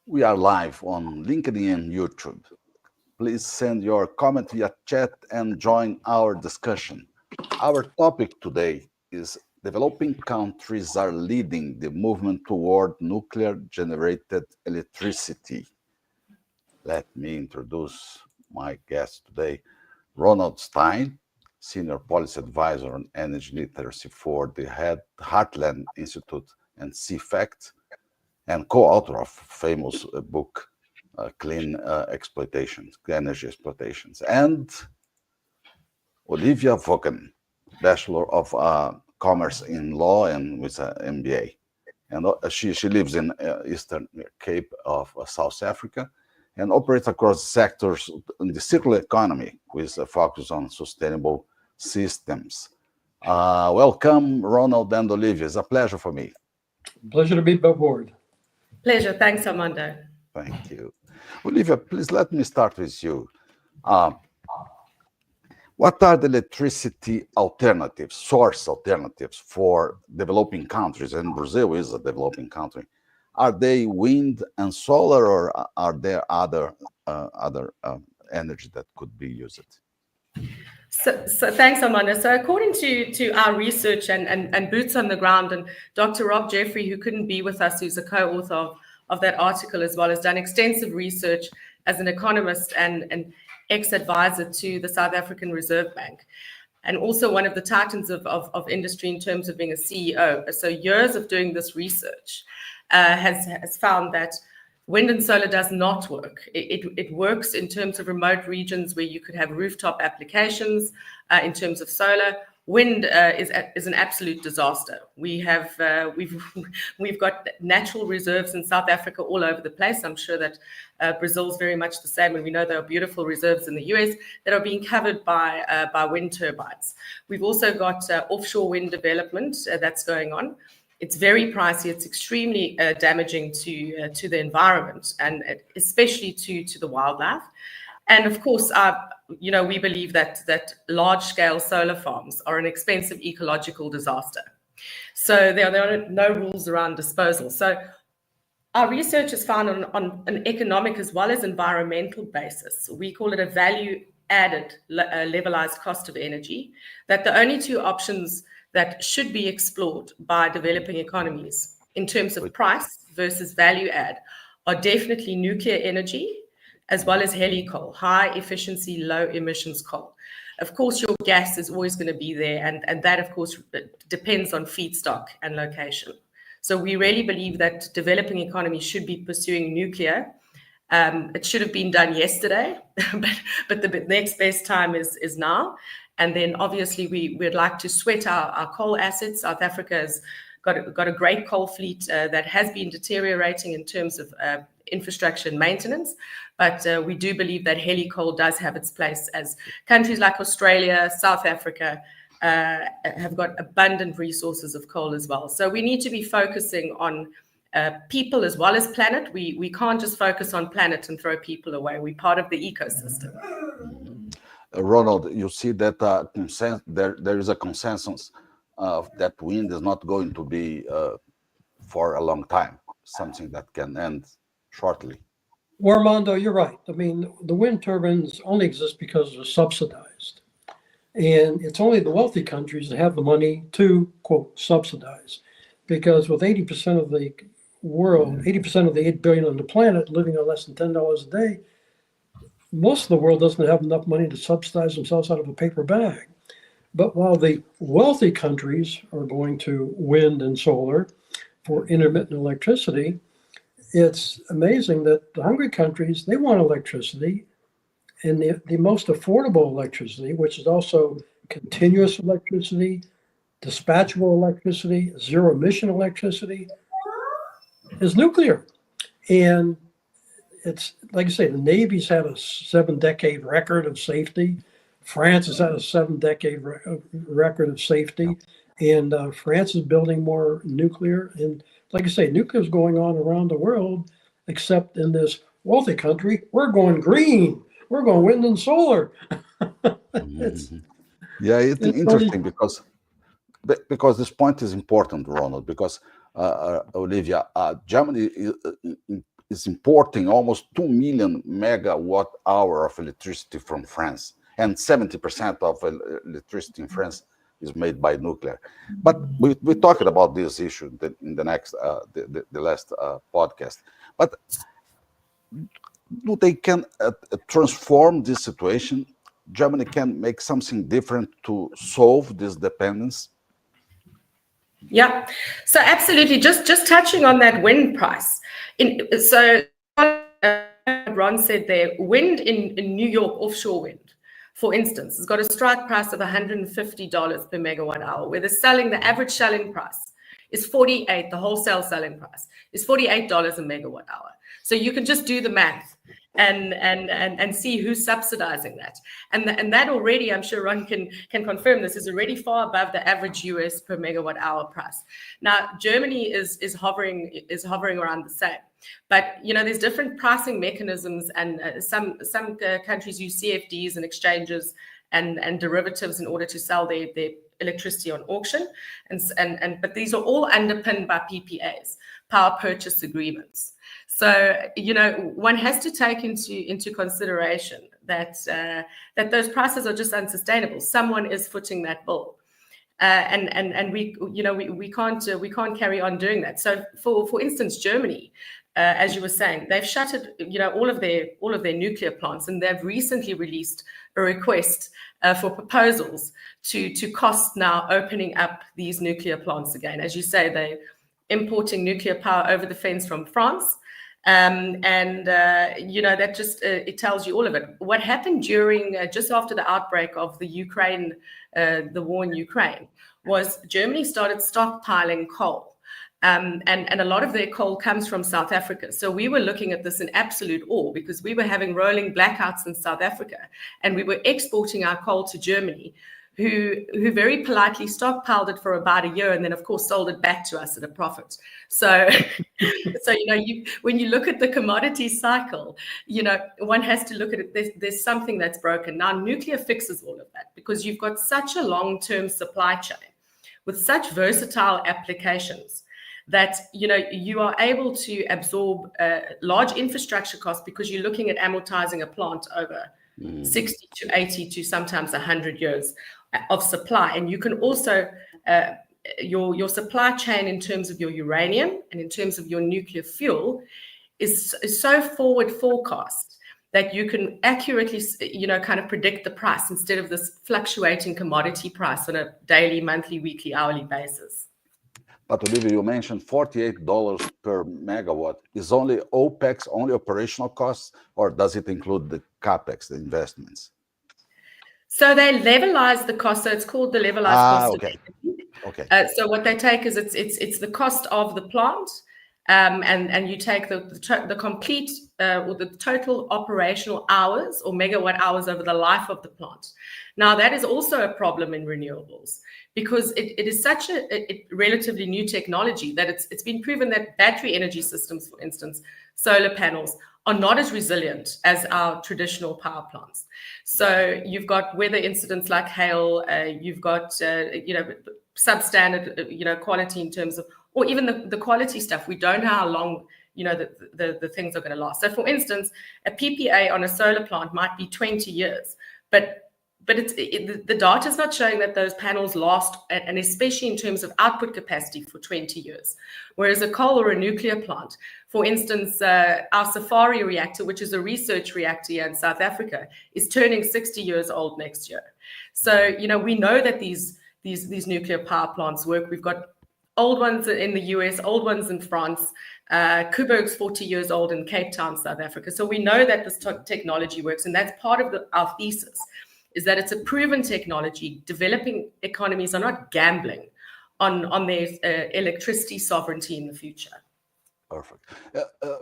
We are live on LinkedIn and YouTube. Please send your comment via chat and join our discussion. Our topic today is developing countries are leading the movement toward nuclear generated electricity. Let me introduce my guest today, Ronald Stein, Senior Policy Advisor on Energy Literacy for the Heartland Institute and CFACT, and co-author of famous book, Clean Exploitations, Energy Exploitations, and Olivia Vaughan, Bachelor of Commerce in Law and with an MBA. And she lives in Eastern Cape of South Africa and operates across sectors in the circular economy with a focus on sustainable systems. Welcome, Ronald and Olivia. It's a pleasure for me. Pleasure to be aboard. Pleasure. Thanks, Armando. Thank you. Olivia, please let me start with you. What are the electricity alternatives, source alternatives for developing countries? And Brazil is a developing country. Are they wind and solar, or are there other energy that could be used? So thanks, Armando. So according to our research and boots on the ground, and Dr. Rob Jeffrey, who couldn't be with us, who's a co-author of that article as well, has done extensive research as an economist and ex-advisor to the South African Reserve Bank, and also one of the titans of industry in terms of being a CEO. So years of doing this research has found that wind and solar does not work. It works in terms of remote regions where you could have rooftop applications. In terms of solar, wind is an absolute disaster. We've got natural reserves in South Africa all over the place. I'm sure that Brazil's very much the same, and we know there are beautiful reserves in the US that are being covered by wind turbines. We've also got offshore wind development that's going on. It's very pricey. It's extremely damaging to the environment, and especially to the wildlife. And of course, we believe that large-scale solar farms are an expensive ecological disaster. So there are no rules around disposal. So our research is found on an economic as well as environmental basis. We call it a value-added levelized cost of energy, that the only two options that should be explored by developing economies in terms of price versus value add are definitely nuclear energy as well as heli-coal, high efficiency, low emissions coal. Of course, your gas is always going to be there, and that, of course, depends on feedstock and location. So we really believe that developing economies should be pursuing nuclear. It should have been done yesterday, but the next best time is now. And then obviously we'd like to sweat our coal assets. South Africa has got a great coal fleet that has been deteriorating in terms of infrastructure and maintenance. But we do believe that heli-coal does have its place, as countries like Australia, South Africa have got abundant resources of coal as well. So we need to be focusing on people as well as planet. We can't just focus on planet and throw people away. We're part of the ecosystem. Ronald, you see that there is a consensus that wind is not going to be for a long time, something that can end shortly. Well, Armando, you're right. I mean, the wind turbines only exist because they're subsidized. And it's only the wealthy countries that have the money to, quote, subsidize. Because with 80% of the world, 80% of the 8 billion on the planet living on less than $10 a day, most of the world doesn't have enough money to subsidize themselves out of a paper bag. But while the wealthy countries are going to wind and solar for intermittent electricity, it's amazing that the hungry countries, they want electricity, and the most affordable electricity, which is also continuous electricity, dispatchable electricity, zero emission electricity, is nuclear. And it's like I say, the Navy's had a 7-decade record of safety. France has had a 7-decade record of safety, and France is building more nuclear. And like I say, nuclear is going on around the world, except in this wealthy country, we're going green. We're going wind and solar. It's interesting because this point is important, Ronald, because Olivia, Germany is importing almost 2 million megawatt hour of electricity from France, and 70% of electricity in France is made by nuclear. But we talked about this issue in the next the last podcast. But do they can transform this situation? Germany can make something different to solve this dependence. Yeah, so absolutely. Just touching on that wind price. So Ron said there, wind in New York, offshore wind, for instance, has got a strike price of $150 per megawatt hour, where the average selling price is 48. The wholesale selling price is $48 a megawatt hour. So you can just do the math and see who's subsidizing that. And that already, I'm sure Ron can confirm this, is already far above the average US per megawatt hour price. Now, Germany is hovering around the same. But, you know, there's different pricing mechanisms, and some countries use CFDs and exchanges and derivatives in order to sell their electricity on auction. But these are all underpinned by PPAs, power purchase agreements. So, you know, one has to take into consideration that those prices are just unsustainable. Someone is footing that bill. And we can't carry on doing that. So for instance, Germany, as you were saying, they've shuttered, you know, all of their nuclear plants, and they've recently released a request for proposals to cost now opening up these nuclear plants again. As you say, they're importing nuclear power over the fence from France. You know, that just it tells you all of it. What happened during just after the outbreak of the war in Ukraine, was Germany started stockpiling coal. And a lot of their coal comes from South Africa. So we were looking at this in absolute awe, because we were having rolling blackouts in South Africa, and we were exporting our coal to Germany, who very politely stockpiled it for about a year, and then of course sold it back to us at a profit. So, you know, when you look at the commodity cycle, you know, one has to look at it. There's something that's broken. Now, nuclear fixes all of that, because you've got such a long-term supply chain with such versatile applications that, you know, you are able to absorb large infrastructure costs, because you're looking at amortizing a plant over 60 to 80 to sometimes 100 years of supply. And you can also, your supply chain in terms of your uranium and in terms of your nuclear fuel is so forward forecast that you can accurately, you know, kind of predict the price, instead of this fluctuating commodity price on a daily, monthly, weekly, hourly basis. But Olivia, you mentioned $48 per megawatt. Is only OPEX, only operational costs, or does it include the CapEx, the investments? So they levelize the cost. So it's called the levelized cost. Okay. Okay. So what they take is it's the cost of the plant, and you take the complete or the total operational hours or megawatt hours over the life of the plant. Now, that is also a problem in renewables, because it is such a relatively new technology that it's been proven that battery energy systems, for instance, solar panels, are not as resilient as our traditional power plants. So you've got weather incidents like hail, you've got substandard quality in terms of, or even the quality stuff. We don't know how long the things are going to last. So for instance, a PPA on a solar plant might be 20 years, but the data is not showing that those panels last, and especially in terms of output capacity, for 20 years. Whereas a coal or a nuclear plant, for instance, our Safari reactor, which is a research reactor here in South Africa, is turning 60 years old next year. So, we know that these nuclear power plants work. We've got old ones in the US, old ones in France. Koeberg's 40 years old in Cape Town, South Africa. So we know that this technology works, and that's part of our thesis, is that it's a proven technology. Developing economies are not gambling on their electricity sovereignty in the future. Perfect.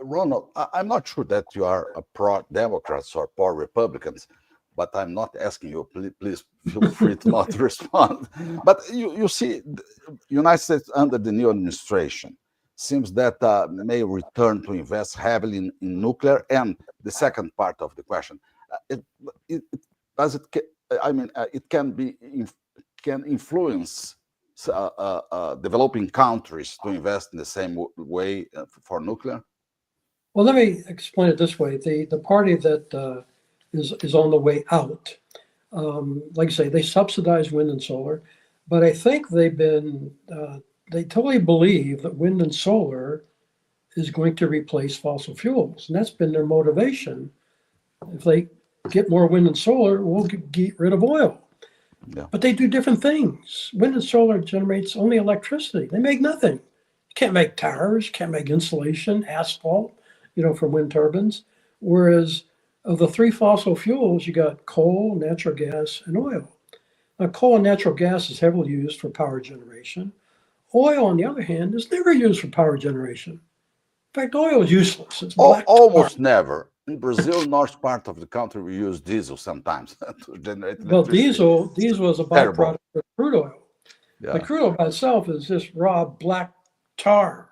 Ronald, I'm not sure that you are a pro-Democrats or pro-Republicans, but I'm not asking you. Please feel free to not respond. But you see, the United States under the new administration seems that may return to invest heavily in nuclear. And the second part of the question, it can influence developing countries to invest in the same way for nuclear? Well, let me explain it this way. The party that is on the way out, like I say, they subsidize wind and solar, but I think they totally believe that wind and solar is going to replace fossil fuels. And that's been their motivation. If they get more wind and solar, we'll get rid of oil. Yeah. But they do different things. Wind and solar generates only electricity. They make nothing. You can't make tires, you can't make insulation, asphalt, from wind turbines. Whereas of the three fossil fuels, you got coal, natural gas, and oil. Now, coal and natural gas is heavily used for power generation. Oil, on the other hand, is never used for power generation. In fact, oil is useless. It's black tar. Almost never. In Brazil, north part of the country, we use diesel sometimes to generate electricity. Well, diesel is a byproduct of crude oil. Yeah. The crude oil by itself is just raw black tar,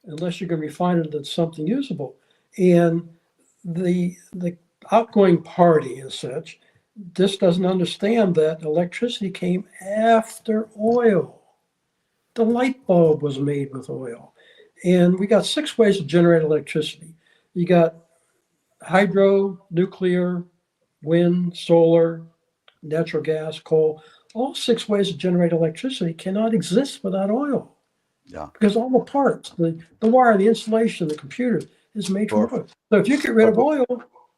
unless you can refine it into something usable. And the outgoing party, as such, just doesn't understand that electricity came after oil. The light bulb was made with oil. And we got 6 ways to generate electricity. You got hydro, nuclear, wind, solar, natural gas, coal. All 6 ways to generate electricity cannot exist without oil. Yeah. Because all the parts, the wire, the insulation, the computer is made from oil. So if you get rid of oil,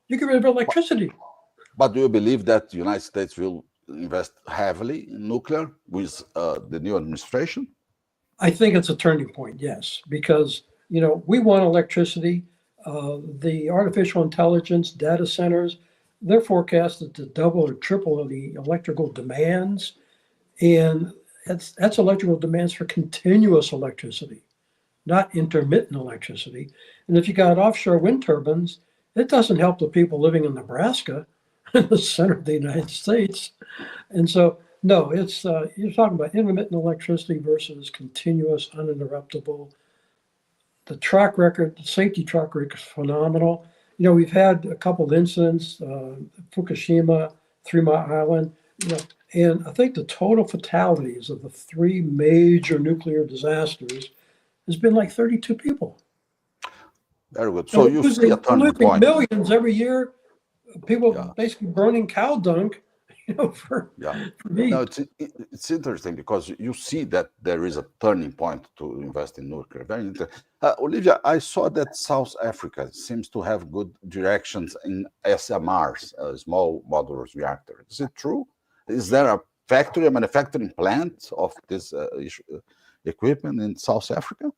you get rid of electricity. But do you believe that the United States will invest heavily in nuclear with the new administration? I think it's a turning point, yes, because we want electricity. The artificial intelligence data centers, they're forecasted to double or triple the electrical demands, and that's electrical demands for continuous electricity, not intermittent electricity. And if you got offshore wind turbines, it doesn't help the people living in Nebraska, in the center of the United States. And so, no, it's you're talking about intermittent electricity versus continuous, uninterruptible. The track record, the safety track record is phenomenal. We've had a couple of incidents, Fukushima, 3 Mile Island, and I think the total fatalities of the 3 major nuclear disasters has been like 32 people. Very good. So you see a turning point. Millions every year, people basically burning cow dung, for meat. No, it's interesting because you see that there is a turning point to invest in nuclear. Very interesting. Olivia, I saw that South Africa seems to have good directions in SMRs, small modular reactors. Is it true? Is there a factory, a manufacturing plant of this equipment in South Africa?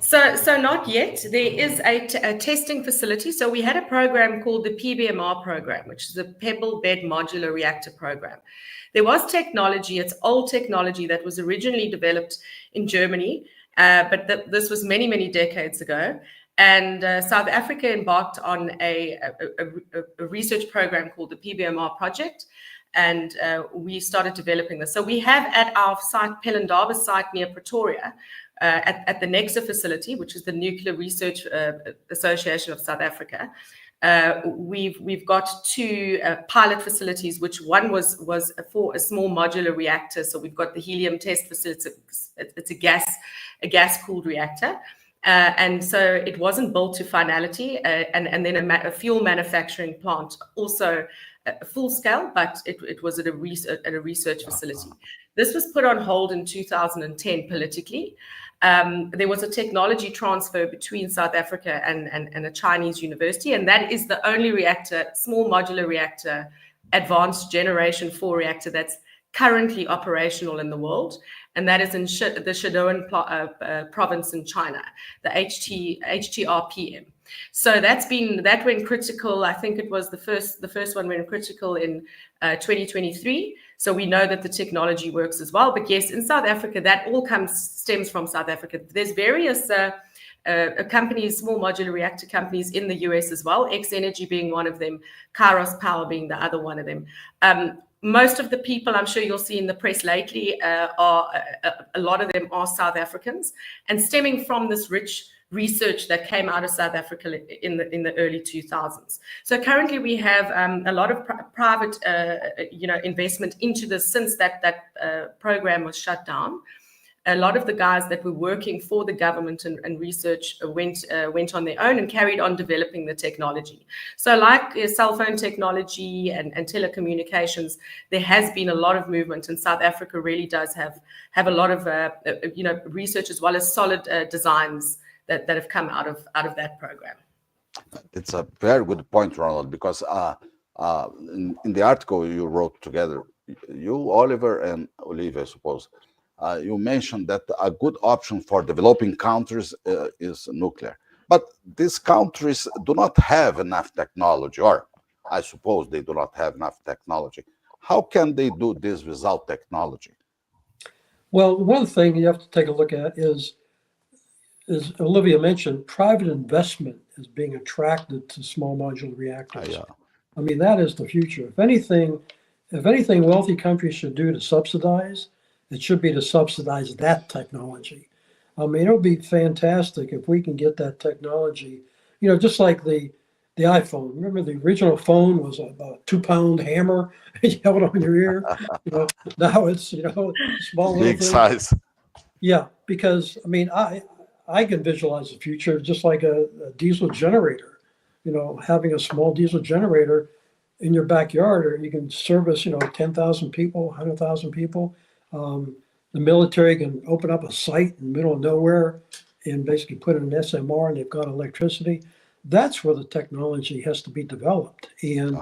So not yet. There is a testing facility. So we had a program called the PBMR program, which is the Pebble Bed Modular Reactor program. There was technology, it's old technology that was originally developed in Germany, but this was many, many decades ago. And South Africa embarked on a research program called the PBMR project. And we started developing this. So we have at our site, Pelindaba site near Pretoria, at the NEXA facility, which is the Nuclear Research Association of South Africa. We've got 2 pilot facilities, which one was for a small modular reactor. So we've got the helium test facility. It's a gas cooled reactor. And so it wasn't built to finality, and then a fuel manufacturing plant, also full scale, but it was at a research facility. This was put on hold in 2010 politically. There was a technology transfer between South Africa and a Chinese university, and that is the only reactor, small modular reactor, advanced generation 4 reactor that's currently operational in the world, and that is in the Sichuan province in China, the HTRPM. So that went critical. I think it was the first one went critical in 2023. So we know that the technology works as well. But yes, in South Africa, that all stems from South Africa. There's various companies, small modular reactor companies in the US as well, X Energy being one of them, Kairos Power being the other one of them. Most of the people I'm sure you'll see in the press lately are a lot of them are South Africans, and stemming from this rich research that came out of South Africa in the early 2000s. So currently we have a lot of private investment into this since that program was shut down. a lot of the guys that were working for the government and research went on their own and carried on developing the technology. So like cell phone technology and telecommunications, there has been a lot of movement, and South Africa really does have a lot of research as well as solid designs that have come out of that program. It's a very good point, Ronald, because in the article you wrote together, you, Oliver, and Olivia, I suppose, you mentioned that a good option for developing countries is nuclear. But these countries do not have enough technology, or I suppose they do not have enough technology. How can they do this without technology? Well, one thing you have to take a look at is, as Olivia mentioned, private investment is being attracted to small modular reactors. Yeah. I mean, that is the future. If anything, wealthy countries should do to subsidize, it should be to subsidize that technology. I mean, it'll be fantastic if we can get that technology, just like the iPhone. Remember, the original phone was about a 2-pound hammer. You held it on your ear. Now it's, small Big size. Yeah, because, I mean, I can visualize the future just like a diesel generator, having a small diesel generator in your backyard, or you can service, 10,000 people, 100,000 people. The military can open up a site in the middle of nowhere and basically put in an SMR, and they've got electricity. That's where the technology has to be developed. And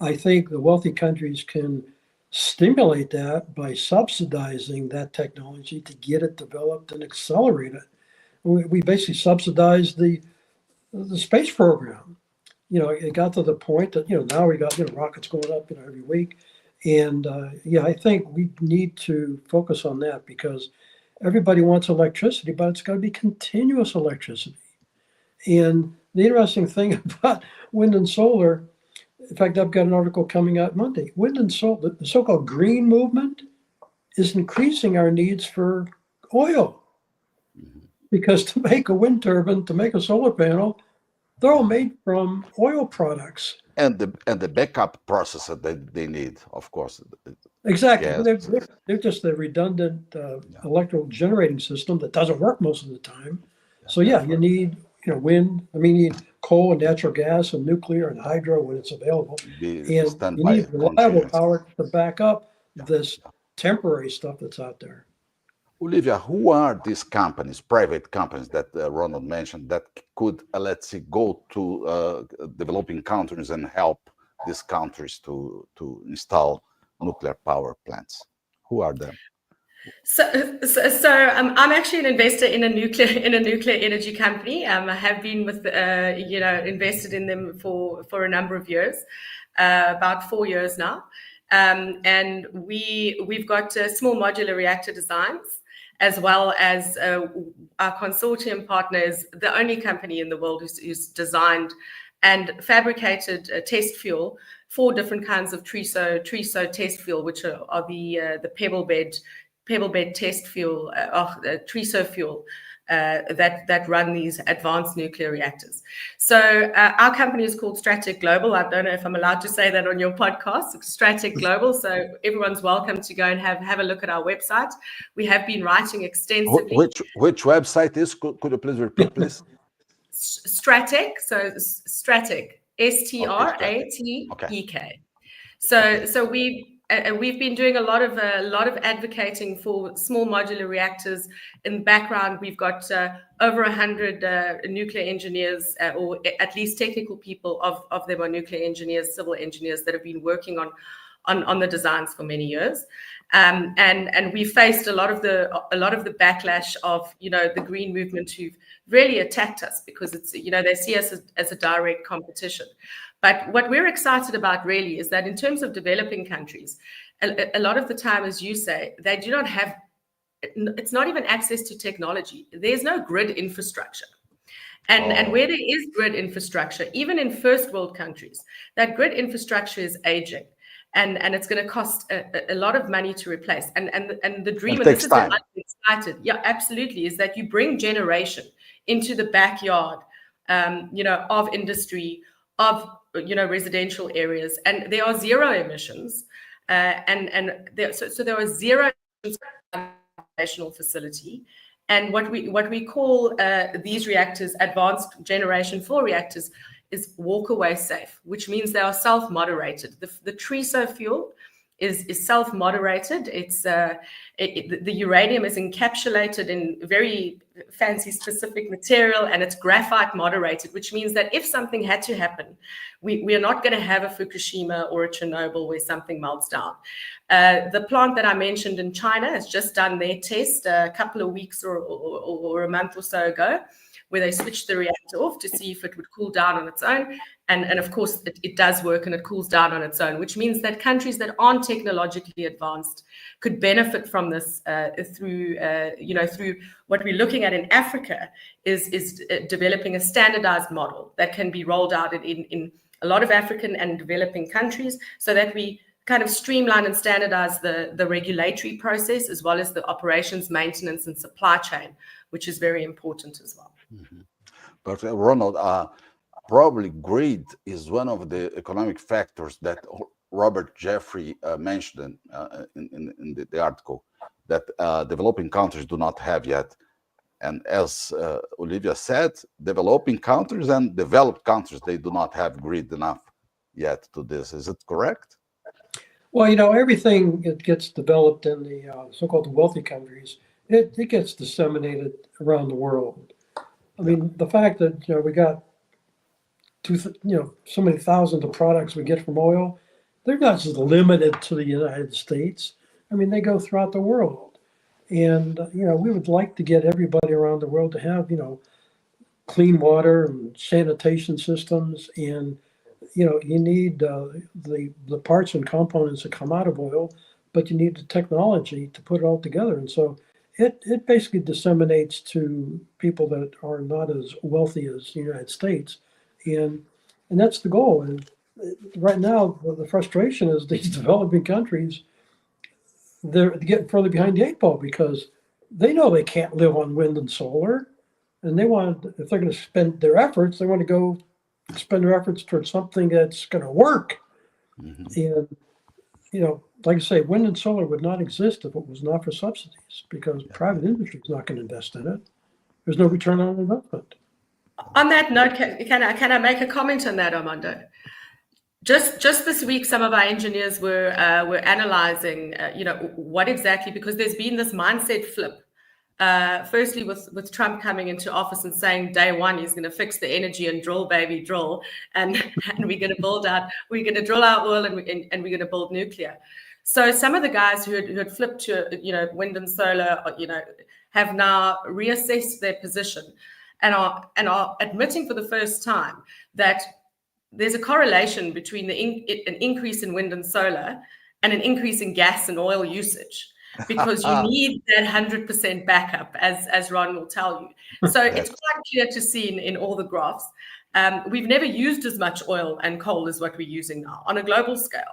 I think the wealthy countries can stimulate that by subsidizing that technology to get it developed and accelerate it. We basically subsidized the space program. It got to the point that, now we got, rockets going up, every week. And I think we need to focus on that, because everybody wants electricity, but it's got to be continuous electricity. And the interesting thing about wind and solar, in fact, I've got an article coming out Monday. Wind and solar, the so-called green movement, is increasing our needs for oil. Because to make a wind turbine, to make a solar panel, they're all made from oil products. And the backup processor that they need, of course. Exactly. Yes. They're just a redundant electrical generating system that doesn't work most of the time. So you need wind. I mean, you need coal and natural gas and nuclear and hydro when it's available. And you need reliable power to back up this temporary stuff that's out there. Olivia, who are these companies, private companies that Ronald mentioned, that could, let's say, go to developing countries and help these countries to install nuclear power plants? Who are them? So I'm actually an investor in a nuclear energy company. I have been with invested in them for a number of years, about 4 years now, and we've got small modular reactor designs, as well as our consortium partners, the only company in the world who's designed and fabricated test fuel for different kinds of TRISO test fuel, which are the pebble bed test fuel, TRISO fuel that run these advanced nuclear reactors. So our company is called Stratec Global. I don't know if I'm allowed to say that on your podcast, Stratec Global. So everyone's welcome to go and have a look at our website. We have been writing extensively. Which website is? Could you please repeat, please? Stratec. So Stratec, STRATEK. So we've been doing a lot of advocating for small modular reactors. In the background, we've got over 100 nuclear engineers, or at least technical people of them are nuclear engineers, civil engineers that have been working on the designs for many years. And we faced a lot of the backlash of the green movement, who've really attacked us because it's they see us as a direct competition. But what we're excited about really is that in terms of developing countries, a lot of the time, as you say, they do not have, it's not even access to technology. There's no grid infrastructure. And where there is grid infrastructure, even in first world countries, that grid infrastructure is aging. And it's going to cost a lot of money to replace. And the dream, and this is what I'm excited, absolutely, is that you bring generation into the backyard, of industry, of residential areas, and there are zero emissions, so there are zero emissions operational facility. And what we call these reactors, advanced generation 4 reactors, is walk-away safe, which means they are self-moderated. The TRISO fuel is self-moderated. It's the uranium is encapsulated in very fancy specific material, and it's graphite moderated, which means that if something had to happen, we are not going to have a Fukushima or a Chernobyl where something melts down. The plant that I mentioned in China has just done their test a couple of weeks or a month or so ago, where they switched the reactor off to see if it would cool down on its own. And of course, it does work and it cools down on its own, which means that countries that aren't technologically advanced could benefit from this through what we're looking at in Africa is developing a standardized model that can be rolled out in a lot of African and developing countries, so that we kind of streamline and standardize the regulatory process as well as the operations, maintenance, and supply chain, which is very important as well. Mm-hmm. But Ronald, probably greed is one of the economic factors that Robert Jeffrey mentioned in the article that developing countries do not have yet. And as Olivia said, developing countries and developed countries, they do not have greed enough yet to this. Is it correct? Well, everything that gets developed in the so-called wealthy countries, it gets disseminated around the world. I mean, the fact that we got so many thousands of products we get from oil, they're not just limited to the United States. I mean, they go throughout the world. And, we would like to get everybody around the world to have, clean water and sanitation systems. And, you need the parts and components that come out of oil, but you need the technology to put it all together. And so it basically disseminates to people that are not as wealthy as the United States. And that's the goal. And right now, the frustration is these developing countries, they're getting further behind the 8 ball because they know they can't live on wind and solar. And if they're going to spend their efforts, they want to go spend their efforts towards something that's going to work. Mm-hmm. And, like I say, wind and solar would not exist if it was not for subsidies, because private industry is not going to invest in it. There's no return on investment. On that note, can I make a comment on that, Armando? Just this week, some of our engineers were analyzing, what exactly, because there's been this mindset flip. Firstly, with Trump coming into office and saying day one he's going to fix the energy and drill, baby, drill, and we're going to drill our oil and we're going to build nuclear. So some of the guys who had flipped to wind and solar, have now reassessed their position and are admitting for the first time that there's a correlation between an increase in wind and solar and an increase in gas and oil usage, because you need that 100% backup, as Ron will tell you. So it's quite clear to see in all the graphs. We've never used as much oil and coal as what we're using now on a global scale.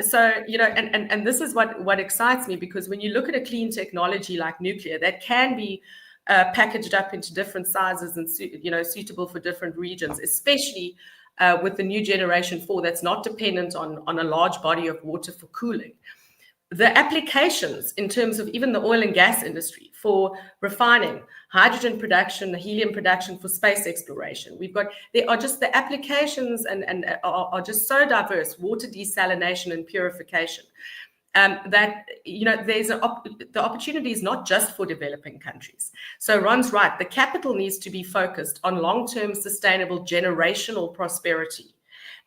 So, and this is what excites me, because when you look at a clean technology like nuclear that can be packaged up into different sizes and suitable for different regions, especially with the new generation 4 that's not dependent on a large body of water for cooling. The applications in terms of even the oil and gas industry for refining, hydrogen production, helium production for space exploration. There are just the applications and are just so diverse, water desalination and purification, that, there's the opportunity is not just for developing countries. So Ron's right, the capital needs to be focused on long-term sustainable generational prosperity.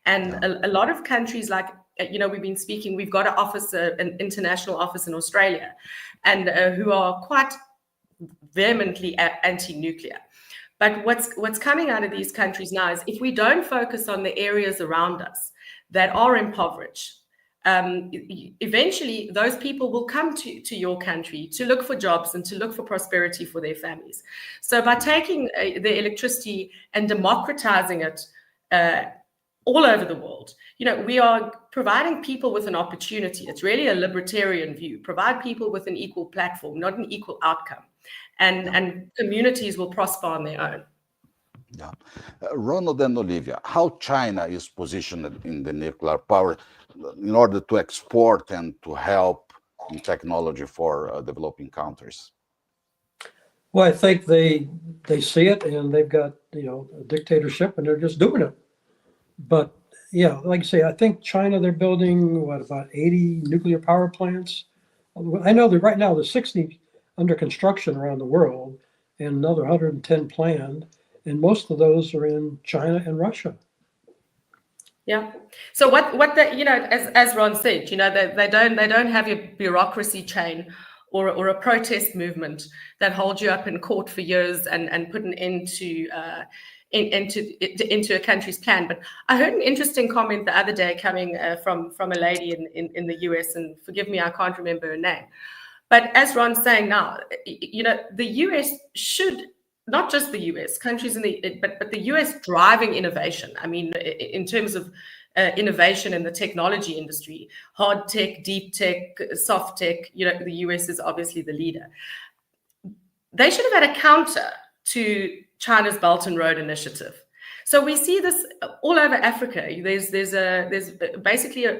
And a lot of countries like, we've been speaking, we've got an international office in Australia, and who are quite vehemently anti-nuclear. But what's coming out of these countries now is, if we don't focus on the areas around us that are impoverished, eventually those people will come to your country to look for jobs and to look for prosperity for their families. So by taking the electricity and democratizing it all over the world, we are providing people with an opportunity. It's really a libertarian view. Provide people with an equal platform, not an equal outcome. And communities will prosper on their own. Yeah. Ronald and Olivia, how China is positioned in the nuclear power in order to export and to help in technology for developing countries? Well, I think they see it, and they've got a dictatorship, and they're just doing it. But yeah, like I say, I think China, they're building about 80 nuclear power plants. I know that right now there's 60 under construction around the world, and another 110 planned, and most of those are in China and Russia. Yeah. So what the as Ron said, they don't have your bureaucracy chain or a protest movement that holds you up in court for years and put an end to into a country's plan. But I heard an interesting comment the other day coming from a lady in the US, and forgive me, I can't remember her name. But as Ron's saying now, the US should, not just the US, countries but the US driving innovation. I mean, in terms of innovation in the technology industry, hard tech, deep tech, soft tech, the US is obviously the leader. They should have had a counter to China's Belt and Road Initiative. So we see this all over Africa. There's basically I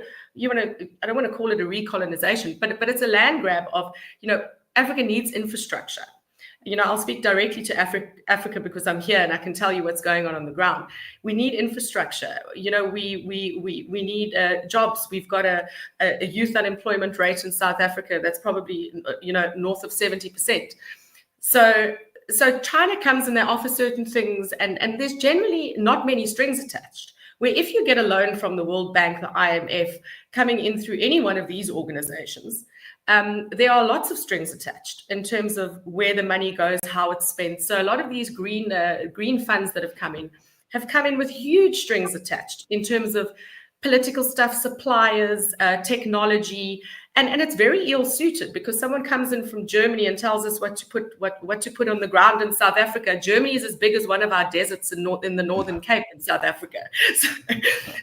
don't want to call it a recolonization, but it's a land grab of, Africa needs infrastructure. I'll speak directly to Africa because I'm here and I can tell you what's going on the ground. We need infrastructure. We need jobs. We've got a youth unemployment rate in South Africa that's probably north of 70%. So China comes and they offer certain things, and there's generally not many strings attached. Where if you get a loan from the World Bank, the IMF, coming in through any one of these organizations, there are lots of strings attached in terms of where the money goes, how it's spent. So a lot of these green funds that have come in with huge strings attached in terms of political stuff, suppliers, technology, and it's very ill-suited because someone comes in from Germany and tells us what to put on the ground in South Africa. Germany is as big as one of our deserts in the Northern Cape in South Africa.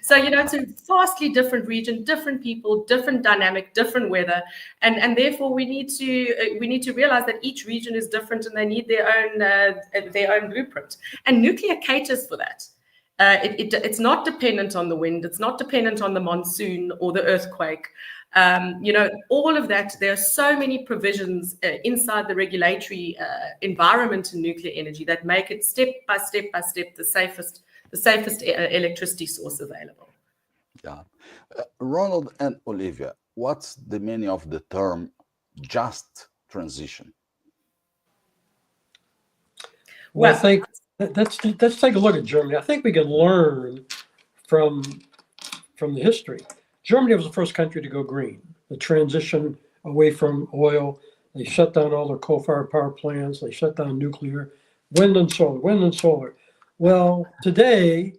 So it's a vastly different region, different people, different dynamic, different weather, and therefore we need to realize that each region is different and they need their own blueprint. And nuclear caters for that. It's not dependent on the wind. It's not dependent on the monsoon or the earthquake. All of that. There are so many provisions inside the regulatory environment in nuclear energy that make it step by step the safest electricity source available. Yeah, Ronald and Olivia, what's the meaning of the term "just transition"? Well, I think let's take a look at Germany. I think we can learn from the history. Germany was the first country to go green. The transition away from oil. They shut down all their coal-fired power plants. They shut down nuclear, wind and solar. Well, today,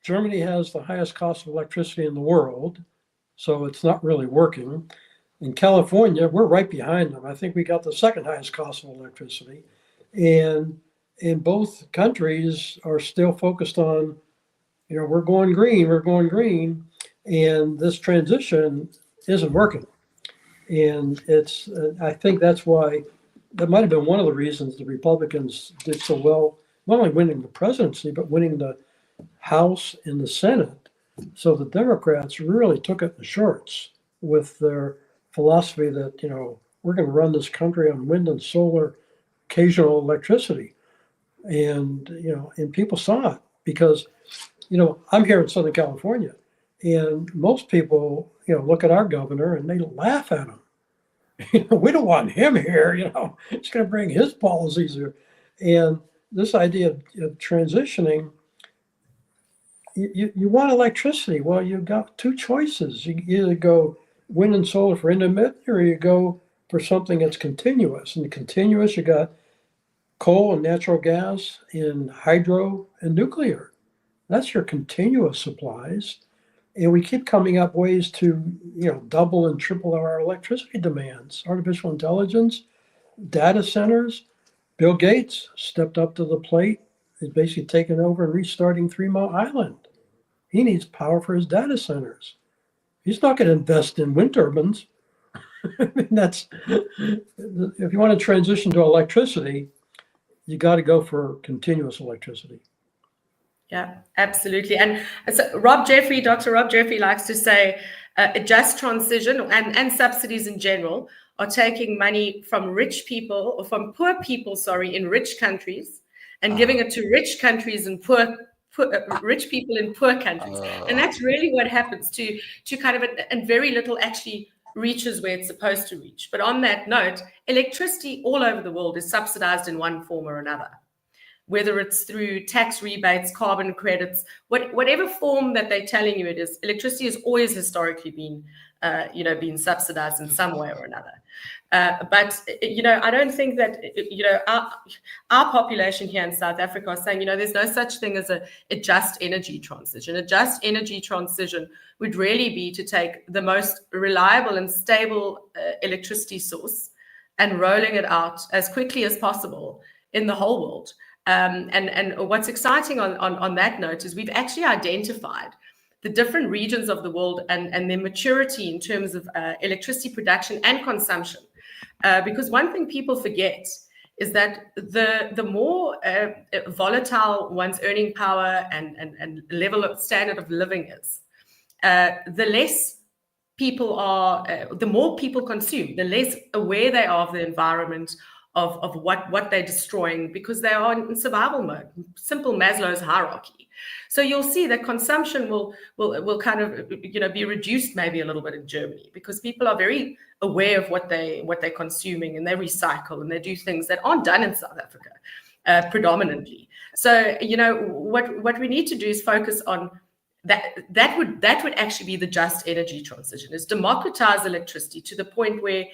Germany has the highest cost of electricity in the world, so it's not really working. In California, we're right behind them. I think we got the second highest cost of electricity. And in both countries are still focused on, we're going green. And this transition isn't working. And I think that's why, that might have been one of the reasons the Republicans did so well, not only winning the presidency, but winning the House and the Senate. So the Democrats really took it in the shorts with their philosophy that, we're going to run this country on wind and solar, occasional electricity. And, and people saw it because, I'm here in Southern California. And most people, look at our governor and they laugh at him. We don't want him here, it's going to bring his policies here. And this idea of transitioning, you want electricity. Well, you've got two choices. You either go wind and solar for intermittent, or you go for something that's continuous. And continuous, you got coal and natural gas and hydro and nuclear. That's your continuous supplies. And we keep coming up ways to, double and triple our electricity demands. Artificial intelligence, data centers. Bill Gates stepped up to the plate. He's basically taken over and restarting 3 Mile Island. He needs power for his data centers. He's not going to invest in wind turbines. If you want to transition to electricity, you got to go for continuous electricity. Yeah, absolutely. And so Dr. Rob Jeffrey likes to say a just transition and subsidies in general are taking money from rich people or from poor people, sorry, in rich countries and giving it to rich countries and rich people in poor countries. And that's really what happens to kind of, and very little actually reaches where it's supposed to reach. But on that note, electricity all over the world is subsidized in one form or another, whether it's through tax rebates, carbon credits, whatever form that they're telling you it is. Electricity has always historically been, been subsidized in some way or another. But I don't think that, our population here in South Africa is saying, there's no such thing as a just energy transition. A just energy transition would really be to take the most reliable and stable electricity source and rolling it out as quickly as possible in the whole world. And what's exciting on that note is we've actually identified the different regions of the world and their maturity in terms of electricity production and consumption. Because one thing people forget is that the more volatile one's earning power and level of standard of living is, the less people are, the more people consume, the less aware they are of the environment, of what they're destroying, because they are in survival mode, simple Maslow's hierarchy. So you'll see that consumption will kind of be reduced maybe a little bit in Germany, because people are very aware of what they're consuming, and they recycle and they do things that aren't done in South Africa predominantly. So what we need to do is focus on that would actually be the just energy transition, is democratize electricity to the point where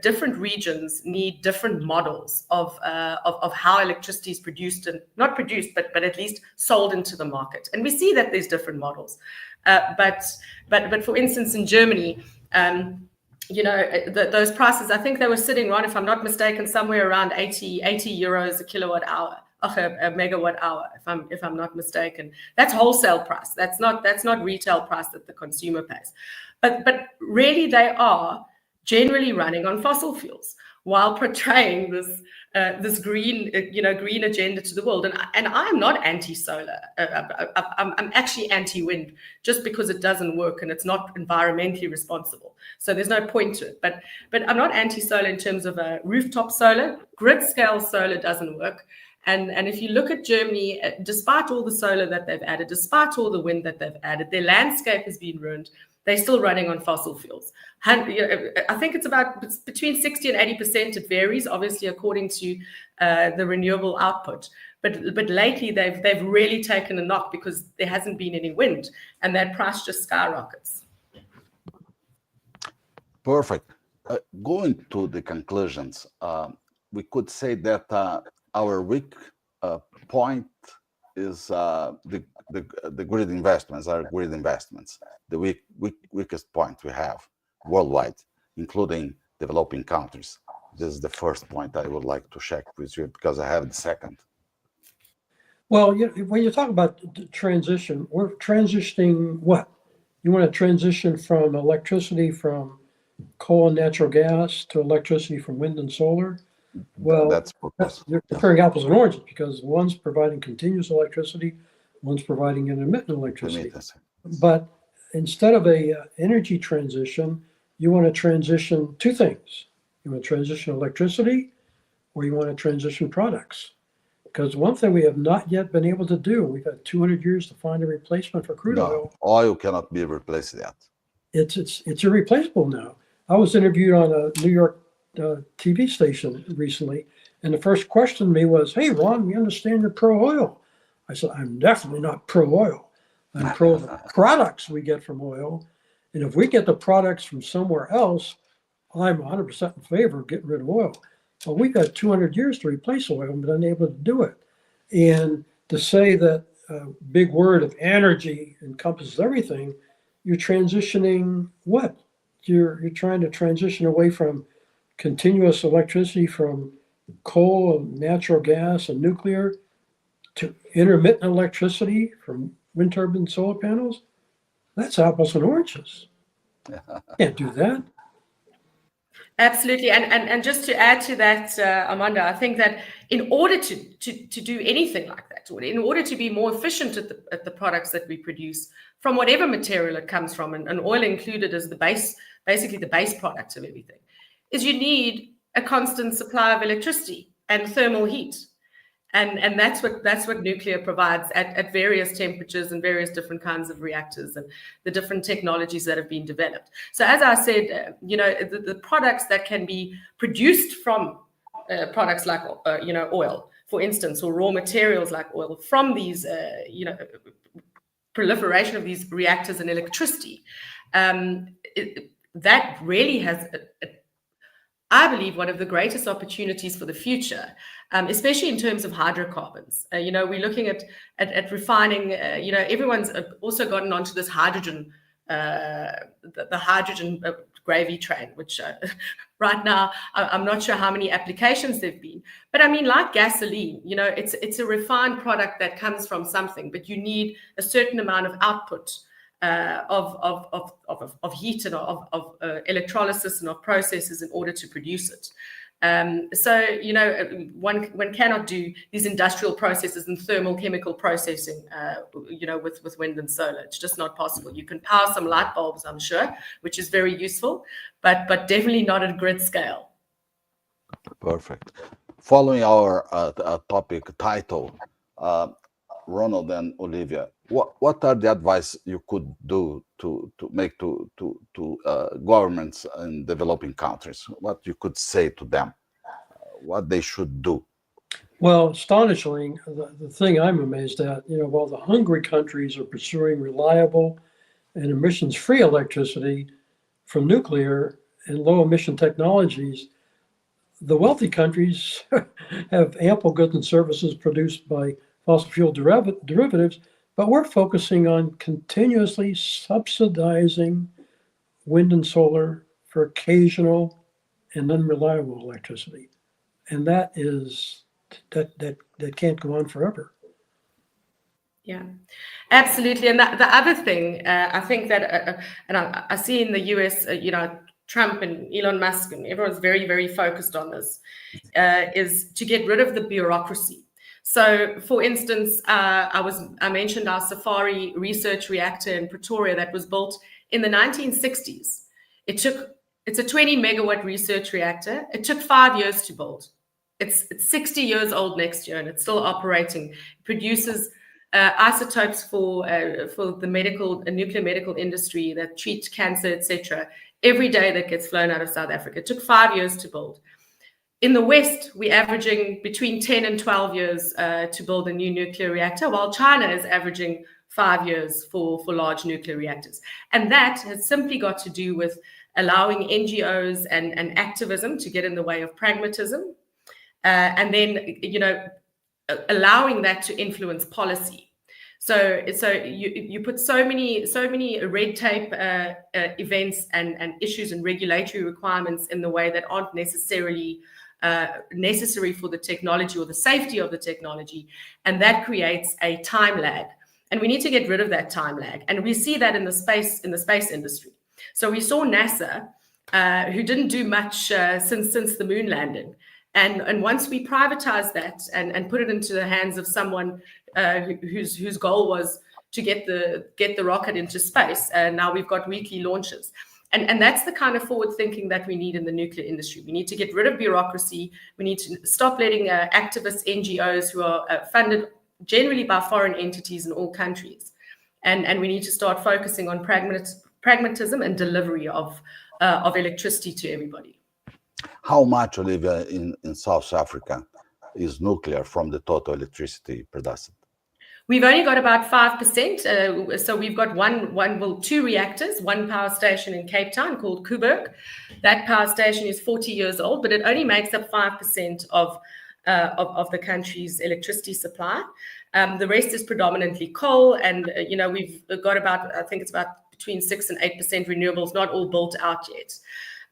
different regions need different models of how electricity is produced, and not produced but at least sold into the market. And we see that there's different models, but for instance in Germany, those prices, I think they were sitting, Ron, if I'm not mistaken, somewhere around 80 euros a kilowatt hour. A megawatt hour, if I'm not mistaken. That's wholesale price. That's not retail price that the consumer pays. But really, they are generally running on fossil fuels while portraying this green agenda to the world. And I'm not anti-solar. I'm actually anti-wind, just because it doesn't work and it's not environmentally responsible. So there's no point to it. But I'm not anti-solar in terms of rooftop solar. Grid scale solar doesn't work. And if you look at Germany, despite all the solar that they've added, despite all the wind that they've added, their landscape has been ruined. They're still running on fossil fuels. I think it's between 60 and 80%. It varies, obviously, according to the renewable output. But lately, they've really taken a knock because there hasn't been any wind, and that price just skyrockets. Perfect. Going to the conclusions, we could say that our weak point is the grid investments, the weakest point we have worldwide, including developing countries. This is the first point I would like to check with you, because I have the second. Well, when you talk about transition, we're transitioning what? You want to transition from electricity from coal and natural gas to electricity from wind and solar? Well, you're comparing apples and oranges, because one's providing continuous electricity, one's providing intermittent electricity. But instead of a energy transition, you want to transition two things. You want to transition electricity, or you want to transition products. Because one thing we have not yet been able to do, we've had 200 years to find a replacement for crude oil. Oil cannot be replaced yet. It's irreplaceable now. I was interviewed on a New York TV station recently, and the first question to me was, "Hey, Ron, we understand you're pro-oil." I said, "I'm definitely not pro-oil. I'm pro the products we get from oil, and if we get the products from somewhere else, I'm 100% in favor of getting rid of oil." Well, we've got 200 years to replace oil and been unable to do it. And to say that big word of energy encompasses everything, you're transitioning what? You're trying to transition away from continuous electricity from coal and natural gas and nuclear to intermittent electricity from wind turbine solar panels. That's apples and oranges. Can't do that. Absolutely, and just to add to that, Amanda, I think that in order to do anything like that, or in order to be more efficient at the products that we produce from whatever material it comes from, and oil included as the base, basically the base product of everything, is you need a constant supply of electricity and thermal heat. And that's what nuclear provides at various temperatures and various different kinds of reactors and the different technologies that have been developed. So as I said, the products that can be produced from products like oil, for instance, or raw materials like oil from these proliferation of these reactors and electricity, that really has I believe one of the greatest opportunities for the future, especially in terms of hydrocarbons. We're looking at refining. Everyone's also gotten onto this hydrogen, the hydrogen gravy train, which right now I'm not sure how many applications there've been. But I mean, like gasoline, it's a refined product that comes from something, but you need a certain amount of output of heat and of electrolysis and of processes in order to produce it. One cannot do these industrial processes and thermal chemical processing, with wind and solar. It's just not possible. You can power some light bulbs, I'm sure, which is very useful, but definitely not at grid scale. Perfect. Following our topic title, Ronald and Olivia, what are the advice you could do to make to governments in developing countries? What you could say to them, what they should do? Well, astonishingly, the thing I'm amazed at, while the hungry countries are pursuing reliable and emissions-free electricity from nuclear and low-emission technologies, the wealthy countries have ample goods and services produced by fossil fuel derivatives, but we're focusing on continuously subsidizing wind and solar for occasional and unreliable electricity. And that can't go on forever. Yeah, absolutely. And the other thing, I think that, and I see in the US, Trump and Elon Musk and everyone's very, very focused on this, is to get rid of the bureaucracy. So, for instance, I mentioned our Safari research reactor in Pretoria that was built in the 1960s. It's a 20 megawatt research reactor. It took 5 years to build. It's 60 years old next year and it's still operating. It produces isotopes for the nuclear medical industry that treat cancer, etc. Every day that gets flown out of South Africa. It took 5 years to build. In the West, we're averaging between 10 and 12 years to build a new nuclear reactor, while China is averaging 5 years for large nuclear reactors. And that has simply got to do with allowing NGOs and activism to get in the way of pragmatism, and then, allowing that to influence policy. So you put so many red tape events and issues and regulatory requirements in the way that aren't necessarily necessary for the technology or the safety of the technology, and that creates a time lag. And we need to get rid of that time lag. And we see that in the space industry. So we saw NASA, who didn't do much since the moon landing. And once we privatized that and put it into the hands of someone whose goal was to get the rocket into space, and now we've got weekly launches. And that's the kind of forward thinking that we need in the nuclear industry. We need to get rid of bureaucracy. We need to stop letting activist NGOs who are funded generally by foreign entities in all countries. And we need to start focusing on pragmatism and delivery of electricity to everybody. How much, Olivia, in South Africa is nuclear from the total electricity production? We've only got about 5%. So we've got two reactors, one power station in Cape Town called Koeberg. That power station is 40 years old, but it only makes up 5% of the country's electricity supply. The rest is predominantly coal, and we've got about between 6 and 8% renewables, not all built out yet.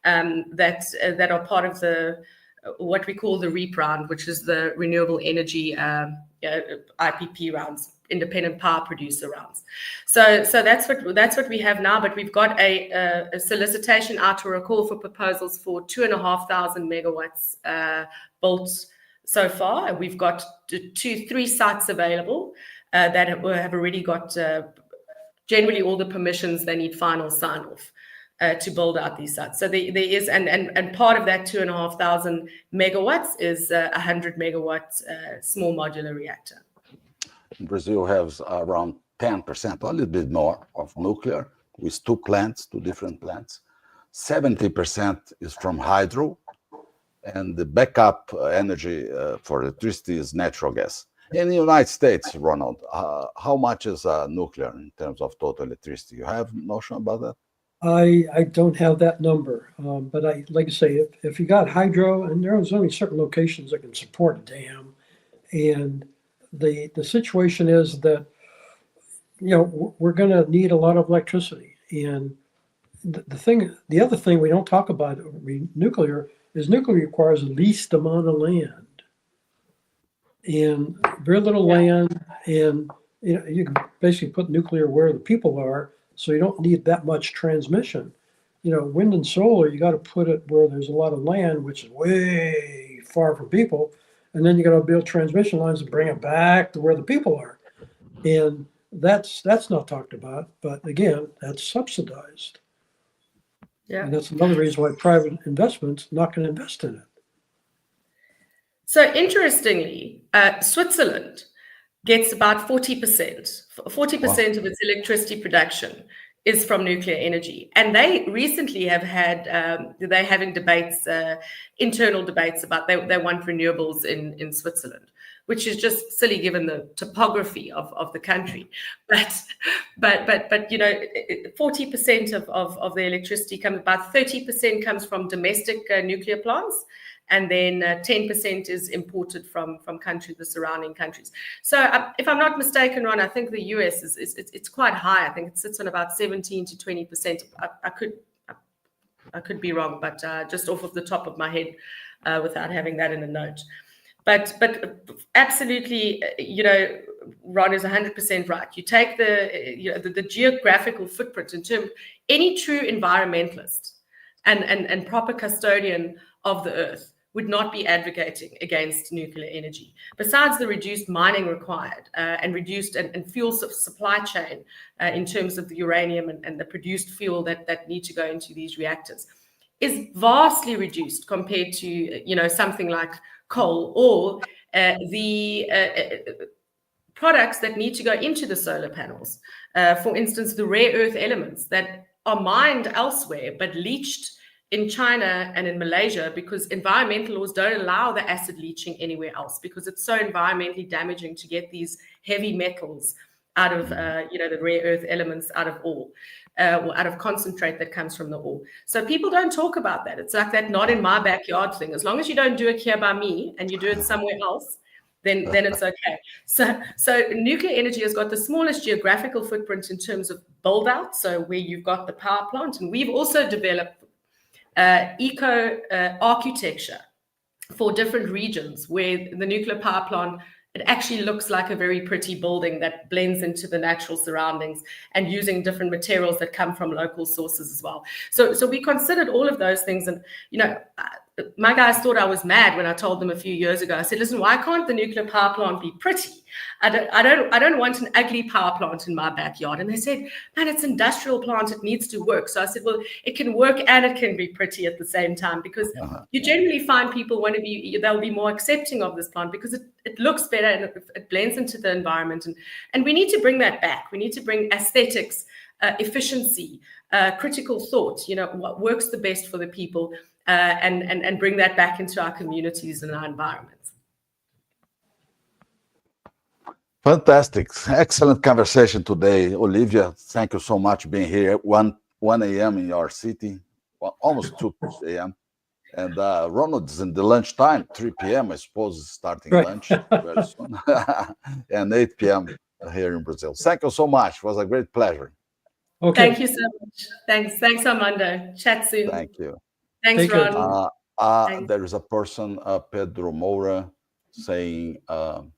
That are part of what we call the REAP round, which is the renewable energy IPP rounds. independent power producer rounds. So that's what we have now. But we've got a solicitation out or a call for proposals for 2,500 megawatts built so far. We've got 3 sites available that have already got generally all the permissions. They need final sign off to build out these sites. So there is, and part of that 2,500 megawatts is a 100 megawatt small modular reactor. Brazil has around 10%, a little bit more, of nuclear, with 2 different plants. 70% is from hydro, and the backup energy for electricity is natural gas. In the United States, Ronald, how much is nuclear in terms of total electricity? You have notion about that? I don't have that number, but like I say, if you got hydro, and there's only certain locations that can support a dam, and the situation is that, we're going to need a lot of electricity. And the other thing we don't talk about nuclear is nuclear requires the least amount of land, and very little land, and you can basically put nuclear where the people are, so you don't need that much transmission. Wind and solar, you got to put it where there's a lot of land, which is way far from people, and then you got to build transmission lines and bring it back to where the people are, and that's not talked about. But again, that's subsidized. Yeah, and that's another reason why private investment's not going to invest in it. So interestingly, Switzerland gets about 40%. 40% of its electricity production is from nuclear energy. And they recently have had, they're having debates, internal debates about they want renewables in Switzerland, which is just silly given the topography of the country. But 40% of the electricity comes, about 30% comes from domestic nuclear plants, and then 10% is imported from the surrounding countries. So if I'm not mistaken, Ron, I think the US it's quite high. I think it sits on about 17 to 20%. I could be wrong, but just off of the top of my head, without having that in a note. But absolutely, Ron is 100% right. You take the geographical footprint in terms, any true environmentalist and proper custodian of the earth would not be advocating against nuclear energy. Besides the reduced mining required and reduced and fuel supply chain in terms of the uranium and the produced fuel that need to go into these reactors is vastly reduced compared to something like coal or the products that need to go into the solar panels. For instance, the rare earth elements that are mined elsewhere but leached in China and in Malaysia, because environmental laws don't allow the acid leaching anywhere else, because it's so environmentally damaging to get these heavy metals out of the rare earth elements out of ore, or out of concentrate that comes from the ore. So people don't talk about that. It's like that not in my backyard thing. As long as you don't do it here by me and you do it somewhere else, then it's okay. So nuclear energy has got the smallest geographical footprint in terms of build out. So where you've got the power plant, and we've also developed eco architecture for different regions where the nuclear power plant, it actually looks like a very pretty building that blends into the natural surroundings, and using different materials that come from local sources as well. So we considered all of those things, and my guys thought I was mad when I told them a few years ago. I said, listen, why can't the nuclear power plant be pretty? I don't want an ugly power plant in my backyard. And they said, man, it's an industrial plant, it needs to work. So I said, well, it can work and it can be pretty at the same time, because you generally find people they'll be more accepting of this plant because it looks better and it blends into the environment. And we need to bring that back. We need to bring aesthetics, efficiency, critical thought, what works the best for the people, and bring that back into our communities and our environments. Fantastic. Excellent conversation today. Olivia, thank you so much being here. 1 a.m. in your city, almost 2 a.m. And Ronald's in the lunchtime, 3 p.m., I suppose, starting lunch very soon. And 8 p.m. here in Brazil. Thank you so much. It was a great pleasure. Okay. Thank you so much. Thanks, Armando. Chat soon. Thank you. Thanks, Ron. There is a person, Pedro Moura, saying,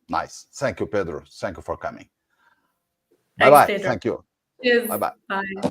nice. Thank you, Pedro. Thank you for coming. Bye-bye. Pedro. Thank you. Cheers. Bye-bye. Bye.